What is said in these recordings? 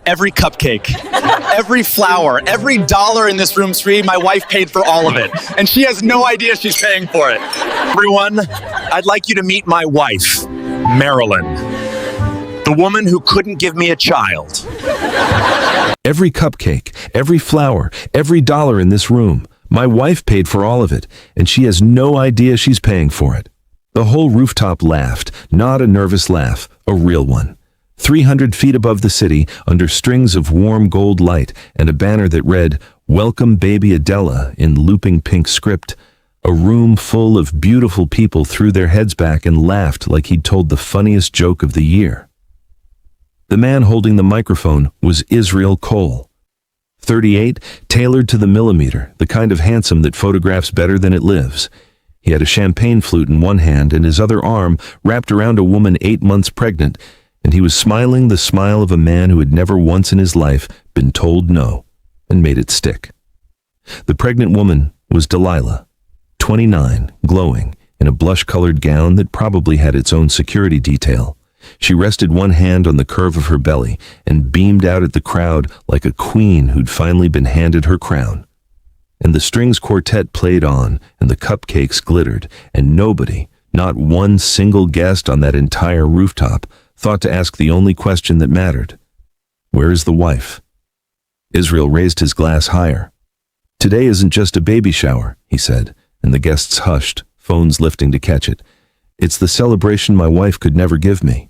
Every cupcake, every flower, every dollar in this room's free. My wife paid for all of it, and she has no idea she's paying for it. Everyone, I'd like you to meet my wife, Marylin, the woman who couldn't give me a child. Every cupcake, every flower, every dollar in this room. My wife paid for all of it, and she has no idea she's paying for it. The whole rooftop laughed, not a nervous laugh, a real one. 300 feet above the city, under strings of warm gold light and a banner that read, "Welcome Baby Adela," in looping pink script, a room full of beautiful people threw their heads back and laughed like he'd told the funniest joke of the year. The man holding the microphone was Israel Cole. 38, tailored to the millimeter, the kind of handsome that photographs better than it lives. He had a champagne flute in one hand and his other arm wrapped around a woman 8 months pregnant, and he was smiling the smile of a man who had never once in his life been told no, and made it stick. The pregnant woman was Delilah, 29, glowing, in a blush-colored gown that probably had its own security detail. She rested one hand on the curve of her belly and beamed out at the crowd like a queen who'd finally been handed her crown. And the strings quartet played on, and the cupcakes glittered, and nobody, not one single guest on that entire rooftop, thought to ask the only question that mattered. Where is the wife? Israel raised his glass higher. Today isn't just a baby shower, he said, and the guests hushed, phones lifting to catch it. It's the celebration my wife could never give me.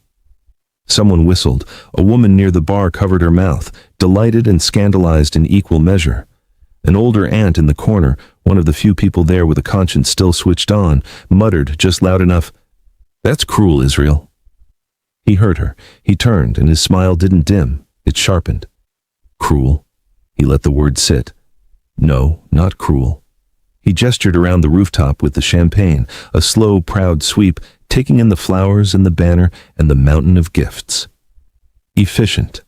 Someone whistled. A woman near the bar covered her mouth, delighted and scandalized in equal measure. An older aunt in the corner, one of the few people there with a conscience still switched on, muttered just loud enough, "That's cruel, Israel." He heard her. He turned, and his smile didn't dim. It sharpened. Cruel? He let the word sit. No, not cruel. He gestured around the rooftop with the champagne, a slow, proud sweep, taking in the flowers and the banner and the mountain of gifts. Efficient.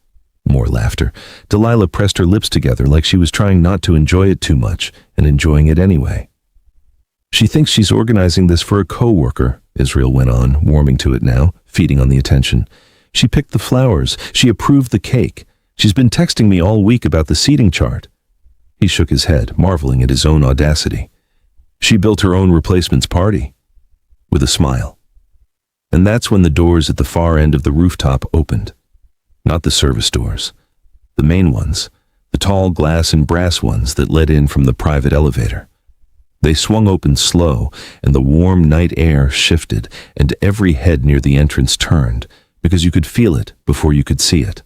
More laughter. Delilah pressed her lips together like she was trying not to enjoy it too much, and enjoying it anyway. She thinks she's organizing this for a co-worker, Israel went on, warming to it now, feeding on the attention. She picked the flowers. She approved the cake. She's been texting me all week about the seating chart. He shook his head, marveling at his own audacity. She built her own replacement's party. With a smile. And that's when the doors at the far end of the rooftop opened. Not the service doors. The main ones. The tall glass and brass ones that led in from the private elevator. They swung open slow, and the warm night air shifted, and every head near the entrance turned, because you could feel it before you could see it.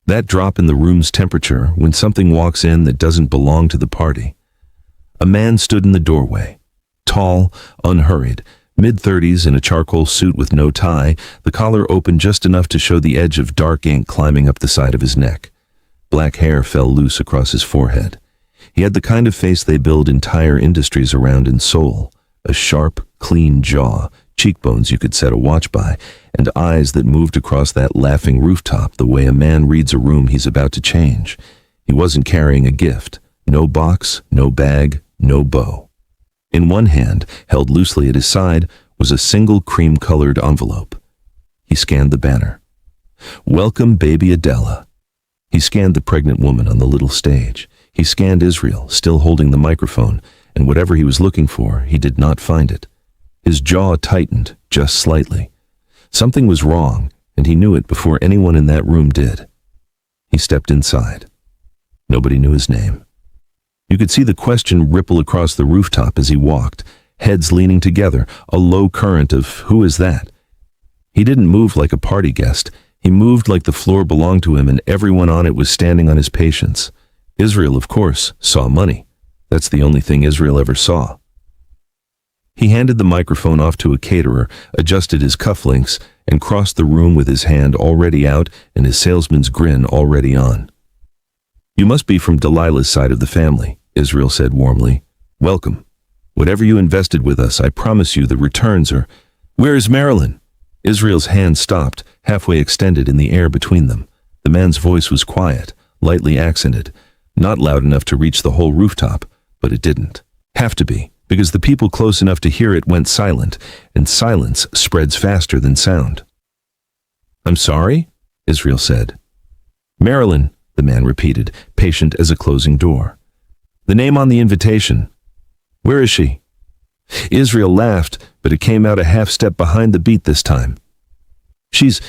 That drop in the room's temperature when something walks in that doesn't belong to the party. A man stood in the doorway. Tall, unhurried, mid-30s in a charcoal suit with no tie, the collar open just enough to show the edge of dark ink climbing up the side of his neck. Black hair fell loose across his forehead. He had the kind of face they build entire industries around in Seoul, a sharp, clean jaw, cheekbones you could set a watch by, and eyes that moved across that laughing rooftop the way a man reads a room he's about to change. He wasn't carrying a gift. No box, no bag, no bow. In one hand, held loosely at his side, was a single cream-colored envelope. He scanned the banner. Welcome, baby Adela. He scanned the pregnant woman on the little stage. He scanned Israel, still holding the microphone, and whatever he was looking for, he did not find it. His jaw tightened, just slightly. Something was wrong, and he knew it before anyone in that room did. He stepped inside. Nobody knew his name. You could see the question ripple across the rooftop as he walked, heads leaning together, a low current of, "Who is that?" He didn't move like a party guest. He moved like the floor belonged to him and everyone on it was standing on his patience. Israel, of course, saw money. That's the only thing Israel ever saw. He handed the microphone off to a caterer, adjusted his cufflinks, and crossed the room with his hand already out and his salesman's grin already on. "You must be from Delilah's side of the family," Israel said warmly. "Welcome. Whatever you invested with us, I promise you the returns are—" "Where is Marylin?" Israel's hand stopped, halfway extended in the air between them. The man's voice was quiet, lightly accented, not loud enough to reach the whole rooftop, but it didn't have to be, because the people close enough to hear it went silent, and silence spreads faster than sound. "I'm sorry?" Israel said. Marylin, the man repeated, patient as a closing door. The name on the invitation. Where is she? Israel laughed, but it came out a half step behind the beat this time. She's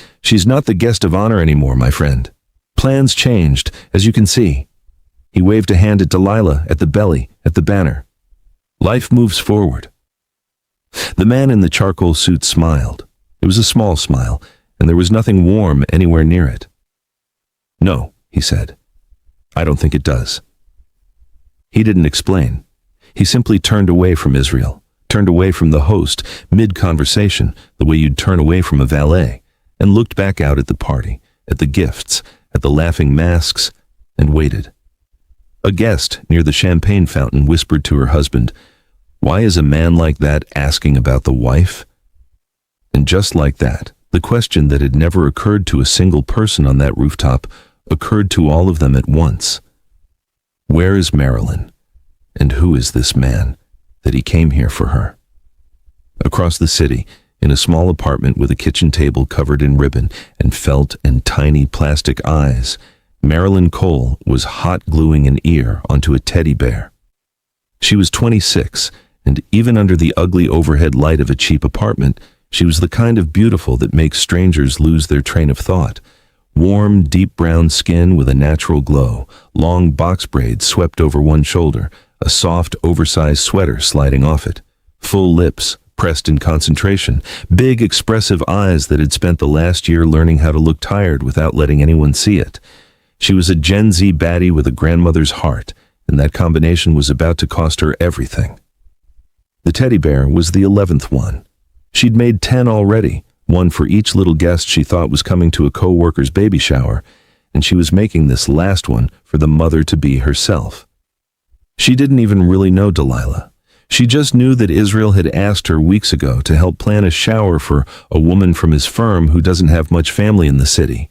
not the guest of honor anymore, my friend. Plans changed, as you can see. He waved a hand at Delilah, at the belly, at the banner. Life moves forward. The man in the charcoal suit smiled. It was a small smile, and there was nothing warm anywhere near it. No, he said. I don't think it does. He didn't explain. He simply turned away from Israel, turned away from the host, mid-conversation, the way you'd turn away from a valet, and looked back out at the party, at the gifts, at the laughing masks, and waited. A guest near the champagne fountain whispered to her husband, "Why is a man like that asking about the wife?" And just like that, the question that had never occurred to a single person on that rooftop occurred to all of them at once. Where is Marylin? And who is this man that he came here for her? Across the city, in a small apartment with a kitchen table covered in ribbon and felt and tiny plastic eyes, Marylin Cole was hot gluing an ear onto a teddy bear. She was 26, and even under the ugly overhead light of a cheap apartment, she was the kind of beautiful that makes strangers lose their train of thought. Warm, deep brown skin with a natural glow, long box braids swept over one shoulder, a soft, oversized sweater sliding off it, full lips, pressed in concentration, big, expressive eyes that had spent the last year learning how to look tired without letting anyone see it. She was a Gen Z baddie with a grandmother's heart, and that combination was about to cost her everything. The teddy bear was the 11th one. She'd made 10 already, one for each little guest she thought was coming to a co-worker's baby shower, and she was making this last one for the mother-to-be herself. She didn't even really know Delilah. She just knew that Israel had asked her weeks ago to help plan a shower for a woman from his firm who doesn't have much family in the city,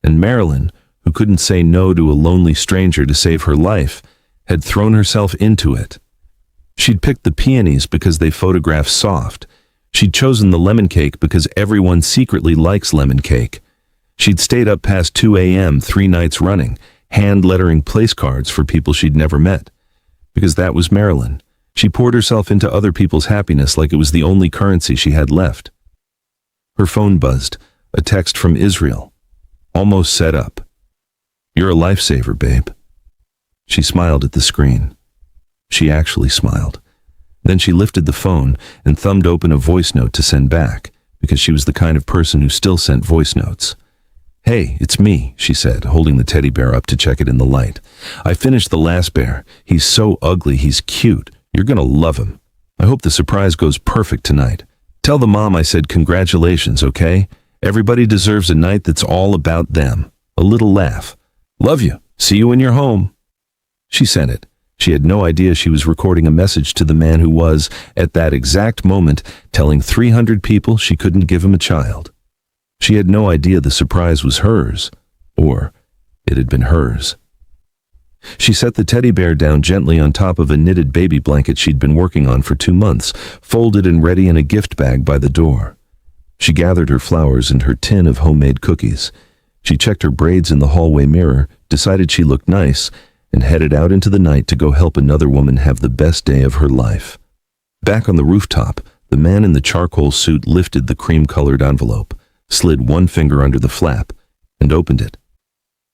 and Marylin, who couldn't say no to a lonely stranger to save her life, had thrown herself into it. She'd picked the peonies because they photographed soft. She'd chosen the lemon cake because everyone secretly likes lemon cake. She'd stayed up past 2 a.m. 3 nights running, hand-lettering place cards for people she'd never met. Because that was Marylin. She poured herself into other people's happiness like it was the only currency she had left. Her phone buzzed, a text from Israel. Almost set up. You're a lifesaver, babe. She smiled at the screen. She actually smiled. Then she lifted the phone and thumbed open a voice note to send back, because she was the kind of person who still sent voice notes. Hey, it's me, she said, holding the teddy bear up to check it in the light. I finished the last bear. He's so ugly, he's cute. You're gonna love him. I hope the surprise goes perfect tonight. Tell the mom I said congratulations, okay? Everybody deserves a night that's all about them. A little laugh. Love you. See you when you're home. She sent it. She had no idea she was recording a message to the man who was, at that exact moment, telling 300 people she couldn't give him a child. She had no idea the surprise was hers, or it had been hers. She set the teddy bear down gently on top of a knitted baby blanket she'd been working on for 2 months, folded and ready in a gift bag by the door. She gathered her flowers and her tin of homemade cookies. She checked her braids in the hallway mirror, decided she looked nice, and headed out into the night to go help another woman have the best day of her life. Back on the rooftop, the man in the charcoal suit lifted the cream-colored envelope, slid one finger under the flap, and opened it.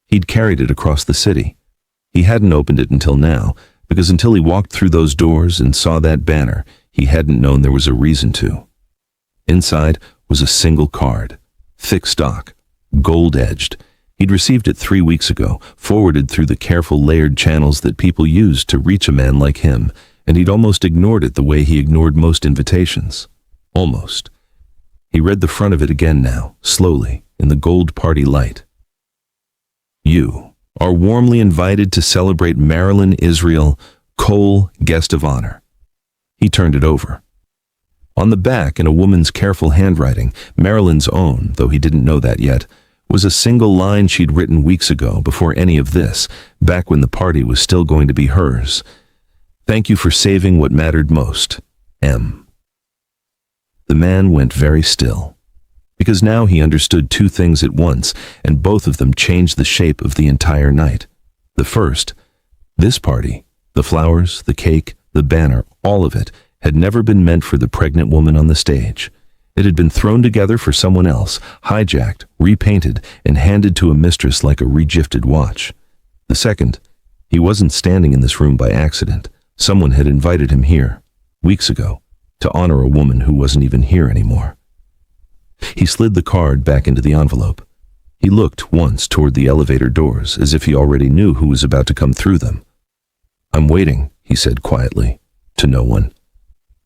He'd carried it across the city. He hadn't opened it until now, because until he walked through those doors and saw that banner, he hadn't known there was a reason to. Inside was a single card, thick stock, gold-edged. He'd received it 3 weeks ago, forwarded through the careful layered channels that people use to reach a man like him, and he'd almost ignored it the way he ignored most invitations. Almost. He read the front of it again now, slowly, in the gold party light. You are warmly invited to celebrate Marylin Israel Cole, guest of honor. He turned it over. On the back, in a woman's careful handwriting, Marylin's own, though he didn't know that yet, was a single line she'd written weeks ago, before any of this, back when the party was still going to be hers. Thank you for saving what mattered most, M. The man went very still, because because now he understood two things at once, and both of them changed the shape of the entire night. The first, this party, the flowers, the cake, the banner, all of it, had never been meant for the pregnant woman on the stage. It had been thrown together for someone else, hijacked, repainted, and handed to a mistress like a regifted watch. The second, he wasn't standing in this room by accident. Someone had invited him here, weeks ago, to honor a woman who wasn't even here anymore. He slid the card back into the envelope. He looked once toward the elevator doors, as if he already knew who was about to come through them. "I'm waiting," he said quietly, to no one.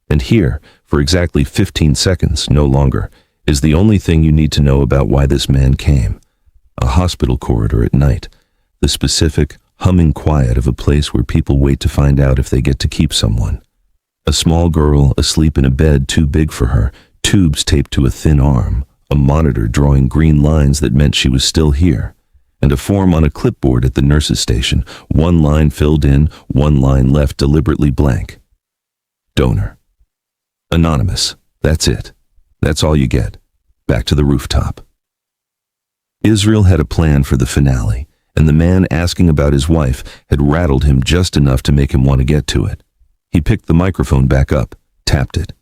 And here, for exactly 15 seconds, no longer, is the only thing you need to know about why this man came. A hospital corridor at night, the specific, humming quiet of a place where people wait to find out if they get to keep someone. A small girl asleep in a bed too big for her, tubes taped to a thin arm, a monitor drawing green lines that meant she was still here, and a form on a clipboard at the nurse's station, one line filled in, one line left deliberately blank. Donor. Anonymous. That's it. That's all you get. Back to the rooftop. Israel had a plan for the finale, and the man asking about his wife had rattled him just enough to make him want to get to it. He picked the microphone back up, tapped it.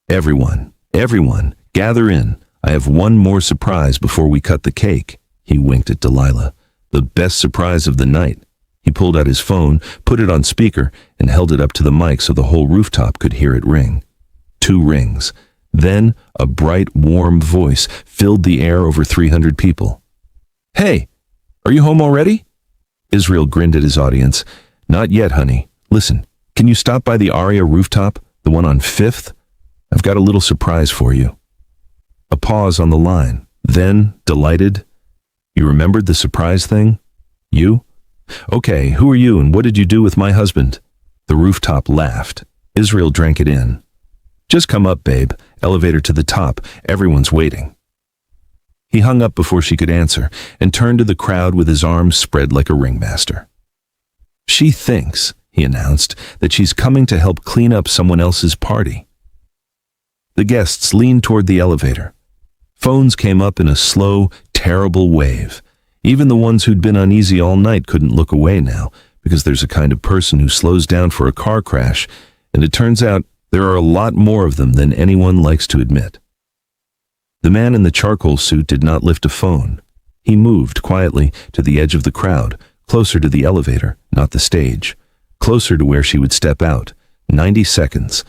Everyone, gather in. I have one more surprise before we cut the cake." He winked at Delilah. "The best surprise of the night." He pulled out his phone, put it on speaker, and held it up to the mic so the whole rooftop could hear it ring. 2 rings. Then a bright, warm voice filled the air over 300 people. "Hey, are you home already?" Israel grinned at his audience. "Not yet, honey. Listen, can you stop by the Aria rooftop, the one on 5th? I've got a little surprise for you." A pause on the line. Then, delighted, "You remembered the surprise thing? You? Okay, who are you and what did you do with my husband?" The rooftop laughed. Israel drank it in. "Just come up, babe. Elevator to the top. Everyone's waiting." He hung up before she could answer and turned to the crowd with his arms spread like a ringmaster. "She thinks," he announced, "that she's coming to help clean up someone else's party." The guests leaned toward the elevator. Phones came up in a slow, terrible wave. Even the ones who'd been uneasy all night couldn't look away now, because there's a kind of person who slows down for a car crash, and it turns out there are a lot more of them than anyone likes to admit. The man in the charcoal suit did not lift a phone. He moved quietly to the edge of the crowd, closer to the elevator, not the stage, closer to where she would step out. 90 seconds.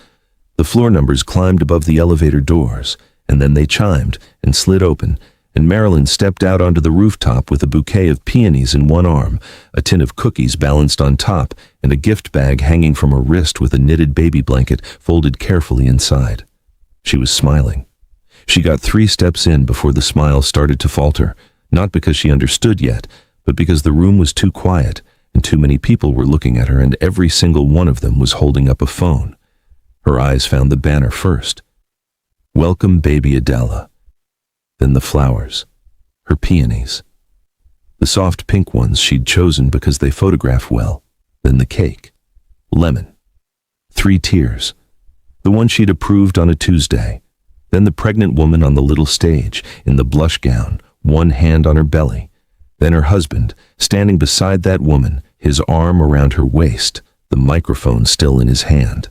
The floor numbers climbed above the elevator doors, and then they chimed and slid open, and Marylin stepped out onto the rooftop with a bouquet of peonies in one arm, a tin of cookies balanced on top, and a gift bag hanging from her wrist with a knitted baby blanket folded carefully inside. She was smiling. She got 3 steps in before the smile started to falter, not because she understood yet, but because the room was too quiet, and too many people were looking at her, and every single one of them was holding up a phone. Her eyes found the banner first. "Welcome, baby Adela." Then the flowers, her peonies. The soft pink ones she'd chosen because they photograph well. Then the cake. Lemon. 3 tears. The one she'd approved on a Tuesday. Then the pregnant woman on the little stage, in the blush gown, one hand on her belly. Then her husband, standing beside that woman, his arm around her waist, the microphone still in his hand.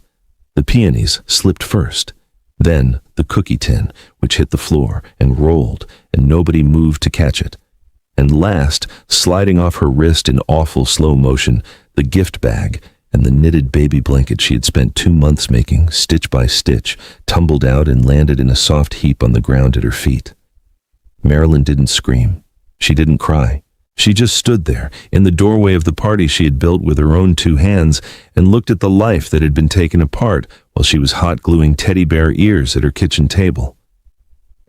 The peonies slipped first. Then the cookie tin, which hit the floor and rolled, and nobody moved to catch it. And last, sliding off her wrist in awful slow motion, the gift bag and the knitted baby blanket she had spent 2 months making, stitch by stitch, tumbled out and landed in a soft heap on the ground at her feet. Marylin didn't scream. She didn't cry. She just stood there, in the doorway of the party she had built with her own 2 hands, and looked at the life that had been taken apart while she was hot gluing teddy bear ears at her kitchen table.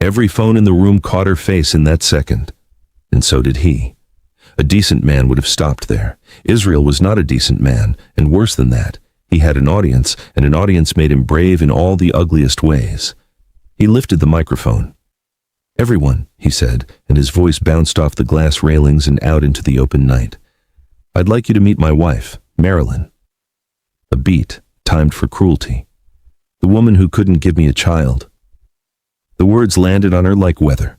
Every phone in the room caught her face in that second, and so did he. A decent man would have stopped there. Israel was not a decent man, and worse than that, he had an audience, and an audience made him brave in all the ugliest ways. He lifted the microphone. "Everyone," he said, and his voice bounced off the glass railings and out into the open night. "I'd like you to meet my wife, Marylin." A beat, timed for cruelty. "The woman who couldn't give me a child." The words landed on her like weather.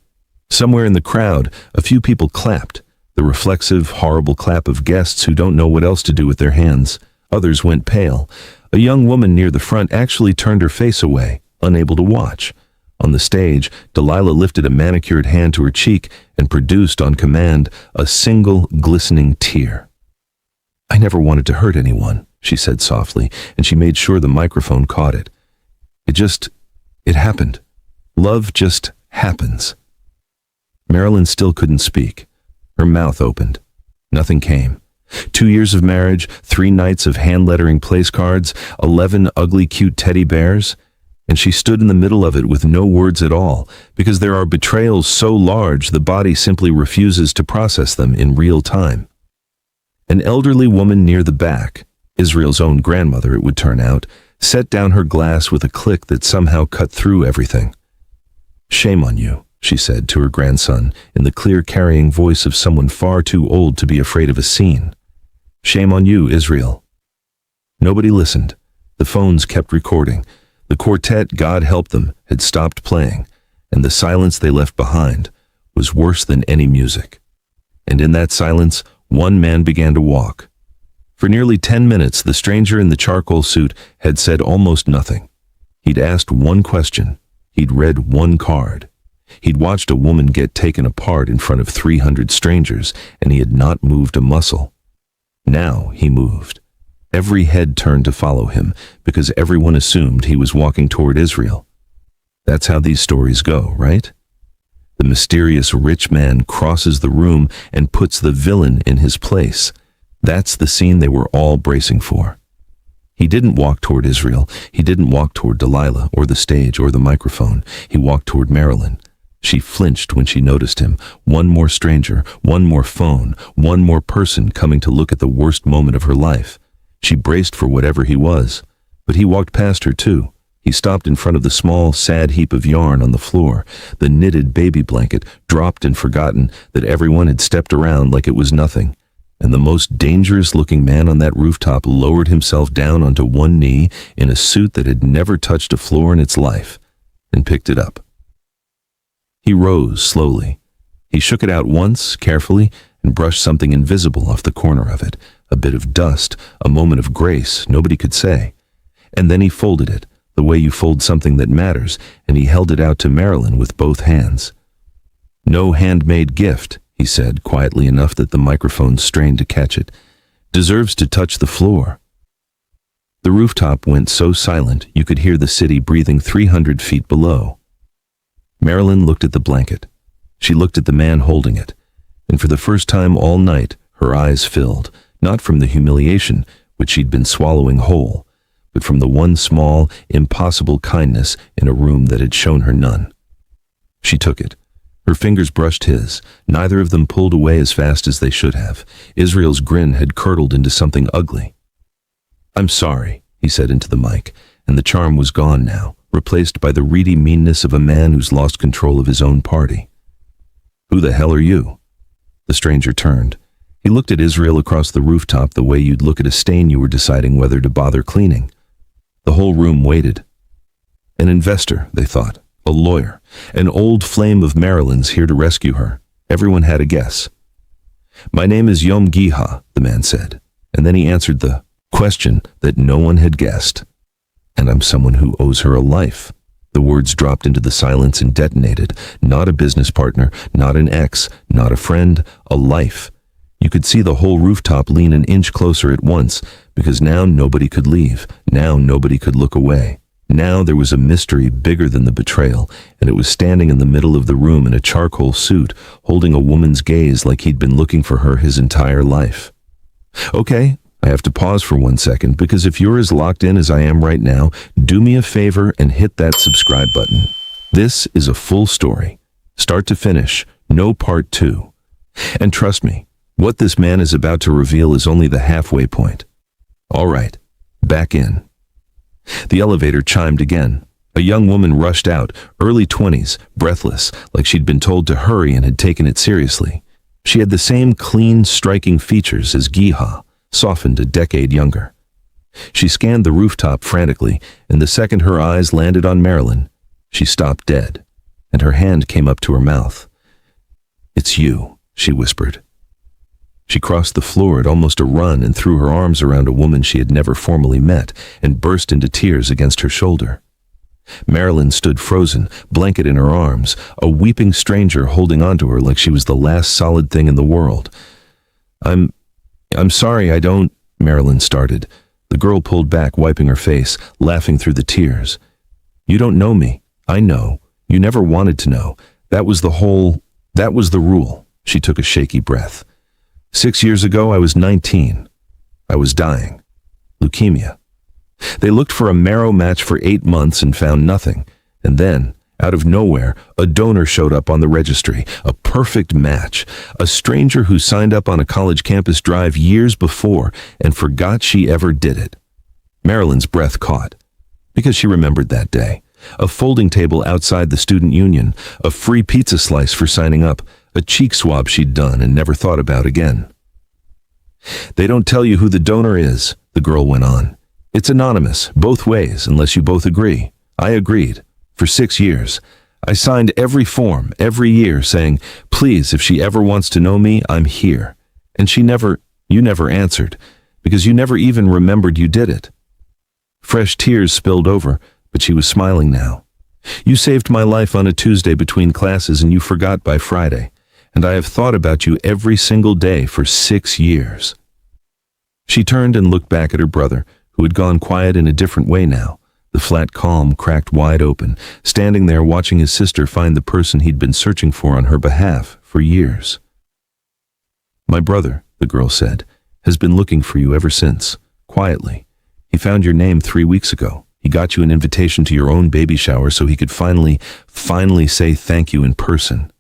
Somewhere in the crowd, a few people clapped, the reflexive, horrible clap of guests who don't know what else to do with their hands. Others went pale. A young woman near the front actually turned her face away, unable to watch. On the stage, Delilah lifted a manicured hand to her cheek and produced, on command, a single glistening tear. "I never wanted to hurt anyone," she said softly, and she made sure the microphone caught it. It happened. Love just happens." Marylin still couldn't speak. Her mouth opened. Nothing came. 2 years of marriage, 3 nights of hand-lettering place cards, 11 ugly cute teddy bears, and she stood in the middle of it with no words at all, because there are betrayals so large the body simply refuses to process them in real time. An elderly woman near the back, Israel's own grandmother it would turn out, set down her glass with a click that somehow cut through everything. "Shame on you," she said to her grandson, in the clear carrying voice of someone far too old to be afraid of a scene. "Shame on you, Israel." Nobody listened. The phones kept recording. The quartet, God help them, had stopped playing, and the silence they left behind was worse than any music. And in that silence, one man began to walk. For nearly 10 minutes, the stranger in the charcoal suit had said almost nothing. He'd asked one question. He'd read one card. He'd watched a woman get taken apart in front of 300 strangers, and he had not moved a muscle. Now he moved. Every head turned to follow him, because everyone assumed he was walking toward Israel. That's how these stories go, right? The mysterious rich man crosses the room and puts the villain in his place. That's the scene they were all bracing for. He didn't walk toward Israel. He didn't walk toward Delilah, or the stage, or the microphone. He walked toward Marylin. She flinched when she noticed him. One more stranger, one more phone, one more person coming to look at the worst moment of her life. She braced for whatever he was, but he walked past her too. He stopped in front of the small, sad heap of yarn on the floor, the knitted baby blanket, dropped and forgotten that everyone had stepped around like it was nothing. And the most dangerous-looking man on that rooftop lowered himself down onto one knee in a suit that had never touched a floor in its life, and picked it up. He rose slowly. He shook it out once, carefully, and brushed something invisible off the corner of it, a bit of dust, a moment of grace, nobody could say. And then he folded it, the way you fold something that matters, and he held it out to Marylin with both hands. "No handmade gift," he said, quietly enough that the microphone strained to catch it, "deserves to touch the floor." The rooftop went so silent you could hear the city breathing 300 feet below. Marylin looked at the blanket. She looked at the man holding it, and for the first time all night, her eyes filled, not from the humiliation, which she'd been swallowing whole, but from the one small, impossible kindness in a room that had shown her none. She took it. Her fingers brushed his. Neither of them pulled away as fast as they should have. Israel's grin had curdled into something ugly. "I'm sorry," he said into the mic, and the charm was gone now, replaced by the reedy meanness of a man who's lost control of his own party. "Who the hell are you?" The stranger turned. He looked at Israel across the rooftop the way you'd look at a stain you were deciding whether to bother cleaning. The whole room waited. An investor, they thought. A lawyer. An old flame of Marylin's here to rescue her. Everyone had a guess. "My name is Yom Giha," the man said, and then he answered the question that no one had guessed. "And I'm someone who owes her a life." The words dropped into the silence and detonated. Not a business partner, not an ex, not a friend, a life. You could see the whole rooftop lean an inch closer at once, because now nobody could leave. Now nobody could look away. Now there was a mystery bigger than the betrayal, and it was standing in the middle of the room in a charcoal suit, holding a woman's gaze like he'd been looking for her his entire life. Okay, I have to pause for 1 second, because if you're as locked in as I am right now, do me a favor and hit that subscribe button. This is a full story, start to finish, no part 2. And trust me, what this man is about to reveal is only the halfway point. All right, back in. The elevator chimed again. A young woman rushed out, early 20s, breathless, like she'd been told to hurry and had taken it seriously. She had the same clean, striking features as Giha, softened a decade younger. She scanned the rooftop frantically, and the second her eyes landed on Marylin, she stopped dead. and her hand came up to her mouth. "It's you," she whispered. She crossed the floor at almost a run and threw her arms around a woman she had never formally met and burst into tears against her shoulder. Marylin stood frozen, blanket in her arms, a weeping stranger holding onto her like she was the last solid thing in the world. I'm sorry, I don't," Marylin started. The girl pulled back, wiping her face, laughing through the tears. "You don't know me. I know. You never wanted to know. That was the rule." She took a shaky breath. 6 years ago, I was 19. I was dying. Leukemia. They looked for a marrow match for 8 months and found nothing. And then, out of nowhere, a donor showed up on the registry. A perfect match. A stranger who signed up on a college campus drive years before and forgot she ever did it. Marylin's breath caught. Because she remembered that day. A folding table outside the student union. A free pizza slice for signing up. A cheek swab she'd done and never thought about again. "They don't tell you who the donor is," the girl went on. "It's anonymous, both ways, unless you both agree. I agreed. For 6 years. I signed every form, every year, saying, please, if she ever wants to know me, I'm here. And you never answered, because you never even remembered you did it." Fresh tears spilled over, but she was smiling now. "You saved my life on a Tuesday between classes and you forgot by Friday. And I have thought about you every single day for 6 years. She turned and looked back at her brother, who had gone quiet in a different way now, the flat calm cracked wide open, standing there watching his sister find the person he'd been searching for on her behalf for years. "My brother," the girl said, "has been looking for you ever since, quietly. He found your name 3 weeks ago. He got you an invitation to your own baby shower so he could finally say thank you in person."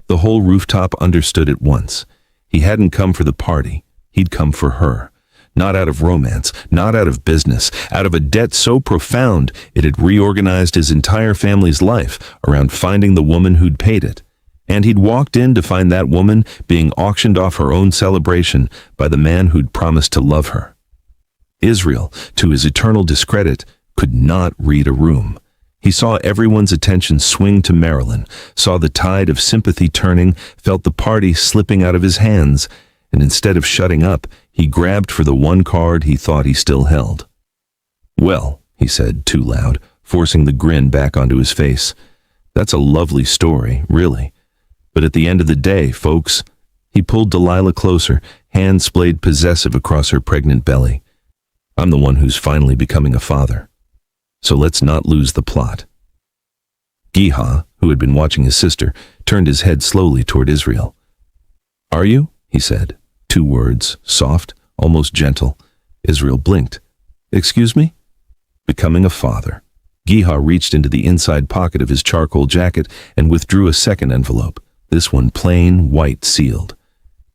The whole rooftop understood at once. He hadn't come for the party. He'd come for her. Not out of romance, not out of business, out of a debt so profound it had reorganized his entire family's life around finding the woman who'd paid it. And he'd walked in to find that woman being auctioned off her own celebration by the man who'd promised to love her. Israel, to his eternal discredit, could not read a room. He saw everyone's attention swing to Marylin, saw the tide of sympathy turning, felt the party slipping out of his hands, and instead of shutting up, he grabbed for the one card he thought he still held. "Well," he said, too loud, forcing the grin back onto his face, "that's a lovely story, really. But at the end of the day, folks," he pulled Delilah closer, hands splayed possessive across her pregnant belly, "I'm the one who's finally becoming a father. So let's not lose the plot." Geha, who had been watching his sister, turned his head slowly toward Israel. "Are you?" he said. 2 words, soft, almost gentle. Israel blinked. "Excuse me?" "Becoming a father." Geha reached into the inside pocket of his charcoal jacket and withdrew a second envelope, this one plain, white, sealed.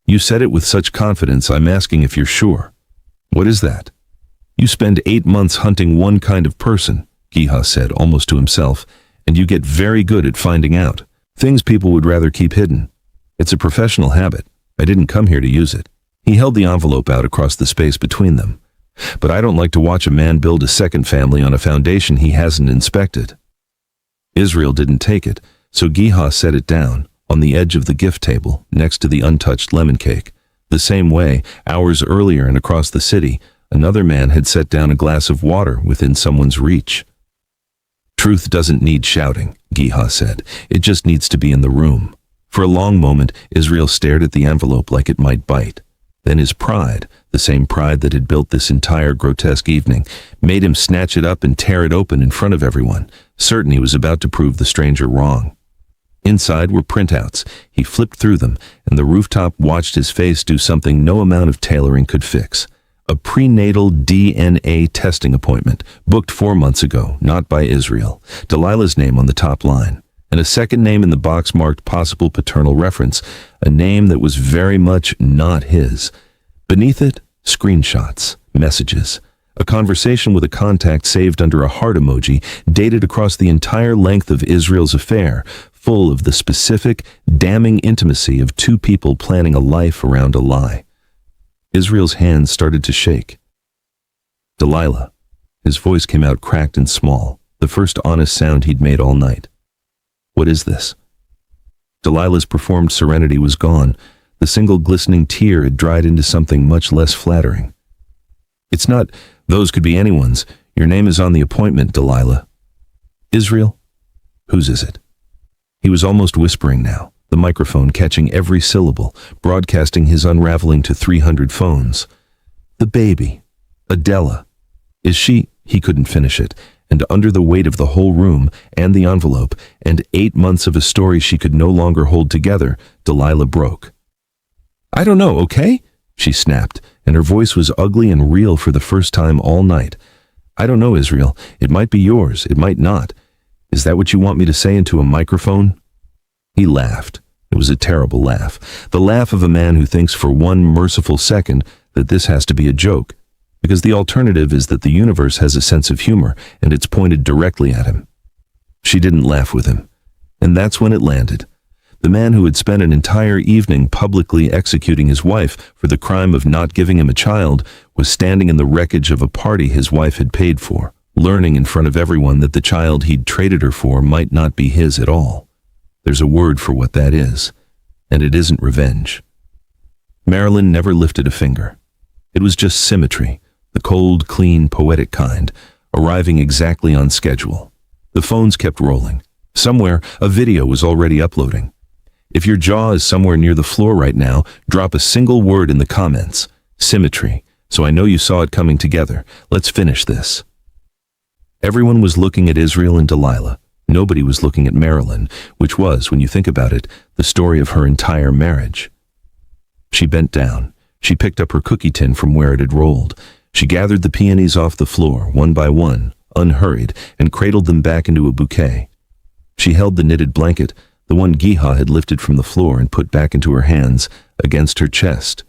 "You said it with such confidence, I'm asking if you're sure." "What is that?" "You spend 8 months hunting one kind of person," Geha said, almost to himself, "and you get very good at finding out. Things people would rather keep hidden. It's a professional habit. I didn't come here to use it." He held the envelope out across the space between them. "But I don't like to watch a man build a second family on a foundation he hasn't inspected." Israel didn't take it, so Geha set it down, on the edge of the gift table, next to the untouched lemon cake. The same way, hours earlier and across the city, another man had set down a glass of water within someone's reach. "Truth doesn't need shouting," Geha said. "It just needs to be in the room." For a long moment, Israel stared at the envelope like it might bite. Then his pride, the same pride that had built this entire grotesque evening, made him snatch it up and tear it open in front of everyone, certain he was about to prove the stranger wrong. Inside were printouts. He flipped through them, and the rooftop watched his face do something no amount of tailoring could fix. A prenatal DNA testing appointment, booked 4 months ago, not by Israel. Delilah's name on the top line. And a second name in the box marked possible paternal reference, a name that was very much not his. Beneath it, screenshots, messages. A conversation with a contact saved under a heart emoji, dated across the entire length of Israel's affair, full of the specific, damning intimacy of 2 people planning a life around a lie. Israel's hands started to shake. "Delilah." His voice came out cracked and small, the first honest sound he'd made all night. What is this? Delilah's performed serenity was gone. The single glistening tear had dried into something much less flattering. It's not, those could be anyone's. Your name is on the appointment, Delilah. Israel? Whose is it? He was almost whispering now, the microphone catching every syllable, broadcasting his unraveling to 300 phones. The baby. Adela. Is she? He couldn't finish it, and under the weight of the whole room, and the envelope, and 8 months of a story she could no longer hold together, Delilah broke. I don't know, okay? She snapped, and her voice was ugly and real for the first time all night. I don't know, Israel. It might be yours, it might not. Is that what you want me to say into a microphone? He laughed. It was a terrible laugh. The laugh of a man who thinks for one merciful second that this has to be a joke, because the alternative is that the universe has a sense of humor, and it's pointed directly at him. She didn't laugh with him, and that's when it landed. The man who had spent an entire evening publicly executing his wife for the crime of not giving him a child was standing in the wreckage of a party his wife had paid for, learning in front of everyone that the child he'd traded her for might not be his at all. There's a word for what that is, and it isn't revenge. Marylin never lifted a finger. It was just symmetry, the cold, clean, poetic kind, arriving exactly on schedule. The phones kept rolling. Somewhere, a video was already uploading. If your jaw is somewhere near the floor right now, drop a single word in the comments. Symmetry. So I know you saw it coming together. Let's finish this. Everyone was looking at Israel and Delilah. Nobody was looking at Marylin, which was, when you think about it, the story of her entire marriage. She bent down. She picked up her cookie tin from where it had rolled. She gathered the peonies off the floor, one by one, unhurried, and cradled them back into a bouquet. She held the knitted blanket, the one Geha had lifted from the floor and put back into her hands, against her chest.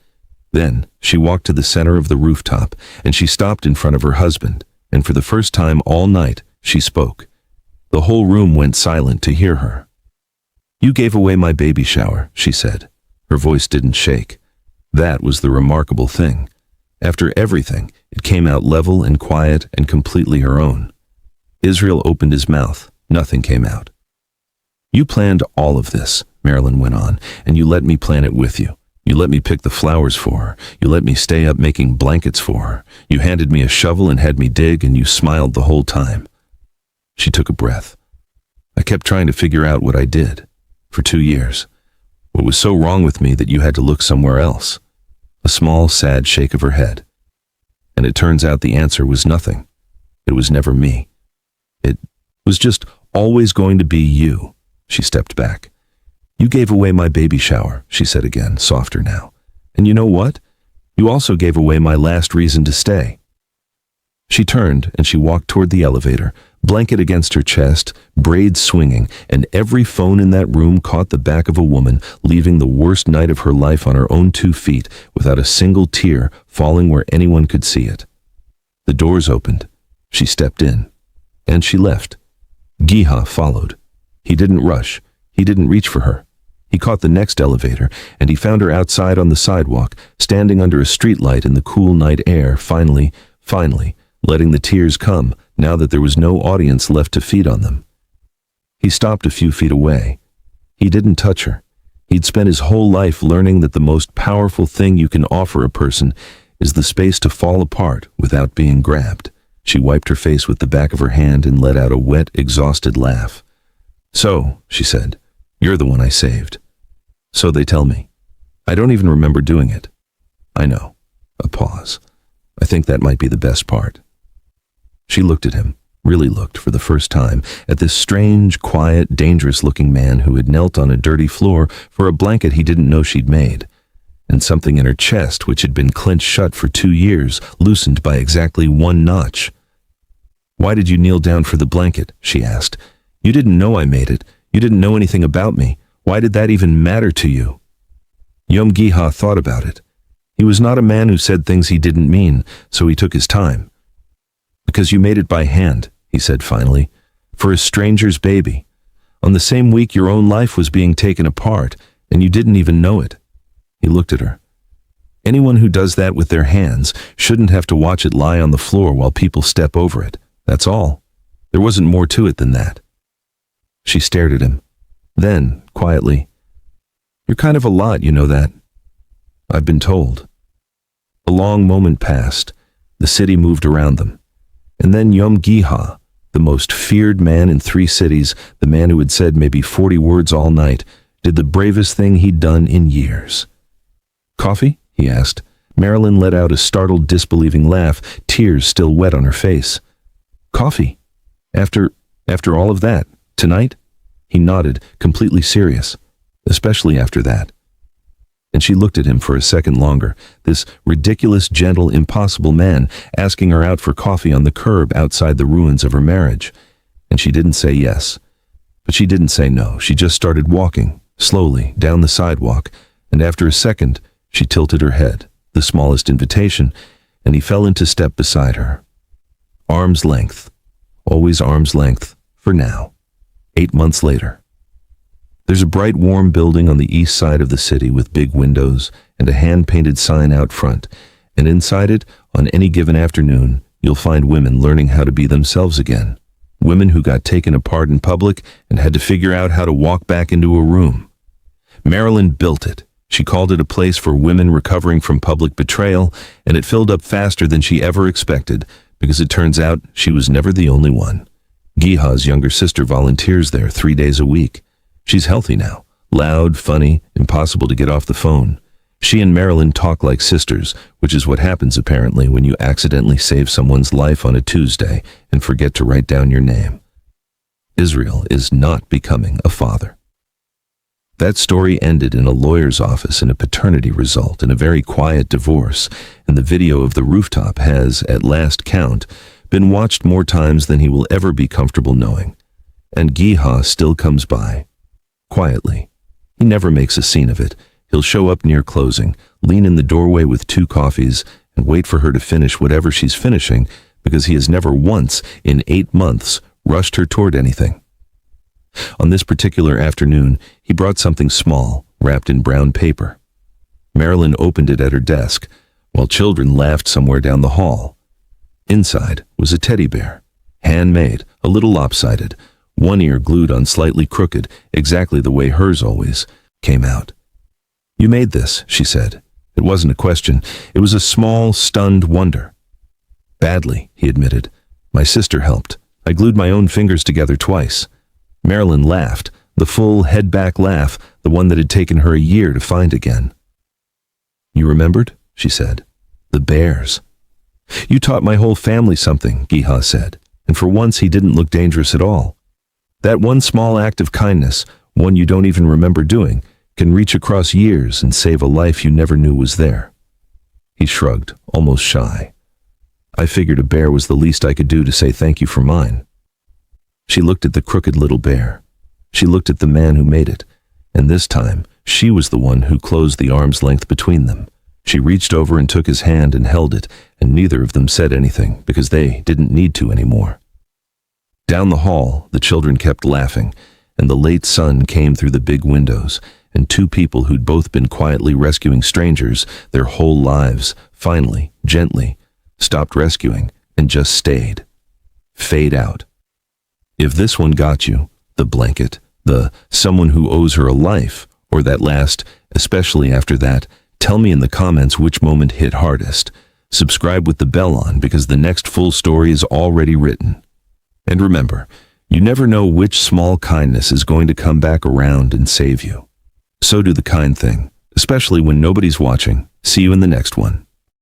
Then she walked to the center of the rooftop, and she stopped in front of her husband, and for the first time all night, she spoke. The whole room went silent to hear her. You gave away my baby shower, she said. Her voice didn't shake. That was the remarkable thing. After everything, it came out level and quiet and completely her own. Israel opened his mouth. Nothing came out. You planned all of this, Marylin went on, and you let me plan it with you. You let me pick the flowers for her. You let me stay up making blankets for her. You handed me a shovel and had me dig, and you smiled the whole time. She took a breath. I kept trying to figure out what I did. For 2 years. What was so wrong with me that you had to look somewhere else? A small, sad shake of her head. And it turns out the answer was nothing. It was never me. It was just always going to be you. She stepped back. You gave away my baby shower, she said again, softer now. And you know what? You also gave away my last reason to stay. She turned and she walked toward the elevator, blanket against her chest, braids swinging, and every phone in that room caught the back of a woman, leaving the worst night of her life on her own 2 feet, without a single tear falling where anyone could see it. The doors opened. She stepped in. And she left. Geha followed. He didn't rush. He didn't reach for her. He caught the next elevator, and he found her outside on the sidewalk, standing under a streetlight in the cool night air, finally, letting the tears come, now that there was no audience left to feed on them. He stopped a few feet away. He didn't touch her. He'd spent his whole life learning that the most powerful thing you can offer a person is the space to fall apart without being grabbed. She wiped her face with the back of her hand and let out a wet, exhausted laugh. So, she said, you're the one I saved. So they tell me. I don't even remember doing it. I know. A pause. I think that might be the best part. She looked at him, really looked for the first time, at this strange, quiet, dangerous-looking man who had knelt on a dirty floor for a blanket he didn't know she'd made, and something in her chest which had been clenched shut for 2 years, loosened by exactly 1 notch. Why did you kneel down for the blanket? She asked. You didn't know I made it. You didn't know anything about me. Why did that even matter to you? Yom Geha thought about it. He was not a man who said things he didn't mean, so he took his time. Because you made it by hand, he said finally, for a stranger's baby. On the same week your own life was being taken apart, and you didn't even know it. He looked at her. Anyone who does that with their hands shouldn't have to watch it lie on the floor while people step over it. That's all. There wasn't more to it than that. She stared at him, Then, quietly, "You're kind of a lot, you know that. I've been told." A long moment passed. The city moved around them. And then Yom Giha, the most feared man in 3 cities, the man who had said maybe 40 words all night, did the bravest thing he'd done in years. "Coffee?" he asked. Marylin let out a startled, disbelieving laugh, tears still wet on her face. "Coffee? After all of that? Tonight?" He nodded, completely serious. "Especially after that." And she looked at him for a second longer, this ridiculous, gentle, impossible man asking her out for coffee on the curb outside the ruins of her marriage. And she didn't say yes. But she didn't say no. She just started walking, slowly, down the sidewalk, and after a second, she tilted her head, the smallest invitation, and he fell into step beside her. Arm's length. Always arm's length, for now. 8 months later. There's a bright, warm building on the east side of the city with big windows and a hand-painted sign out front, and inside it, on any given afternoon, you'll find women learning how to be themselves again. Women who got taken apart in public and had to figure out how to walk back into a room. Marylin built it. She called it a place for women recovering from public betrayal, and it filled up faster than she ever expected, because it turns out she was never the only one. Giha's younger sister volunteers there 3 days a week. She's healthy now, loud, funny, impossible to get off the phone. She and Marylin talk like sisters, which is what happens apparently when you accidentally save someone's life on a Tuesday and forget to write down your name. Israel is not becoming a father. That story ended in a lawyer's office in a paternity result in a very quiet divorce, and the video of the rooftop has, at last count, been watched more times than he will ever be comfortable knowing. And Giha still comes by. Quietly. He never makes a scene of it. He'll show up near closing, lean in the doorway with 2 coffees, and wait for her to finish whatever she's finishing, because he has never once, in 8 months, rushed her toward anything. On this particular afternoon, he brought something small, wrapped in brown paper. Marylin opened it at her desk, while children laughed somewhere down the hall. Inside was a teddy bear, handmade, a little lopsided, one ear glued on slightly crooked, exactly the way hers always came out. "You made this," she said. It wasn't a question. It was a small, stunned wonder. "Badly," he admitted. "My sister helped. I glued my own fingers together twice." Marylin laughed, the full head-back laugh, the one that had taken her a year to find again. "You remembered?" she said. "The bears." "You taught my whole family something," Giha said, and for once he didn't look dangerous at all. That one small act of kindness, one you don't even remember doing, can reach across years and save a life you never knew was there. He shrugged, almost shy. "I figured a bear was the least I could do to say thank you for mine." She looked at the crooked little bear. She looked at the man who made it, and this time she was the one who closed the arm's length between them. She reached over and took his hand and held it, and neither of them said anything because they didn't need to anymore. Down the hall, the children kept laughing, and the late sun came through the big windows, and 2 people who'd both been quietly rescuing strangers their whole lives, finally, gently, stopped rescuing and just stayed. Fade out. If this one got you, the blanket, the someone who owes her a life, or that last, especially after that, tell me in the comments which moment hit hardest. Subscribe with the bell on because the next full story is already written. And remember, you never know which small kindness is going to come back around and save you. So do the kind thing, especially when nobody's watching. See you in the next one.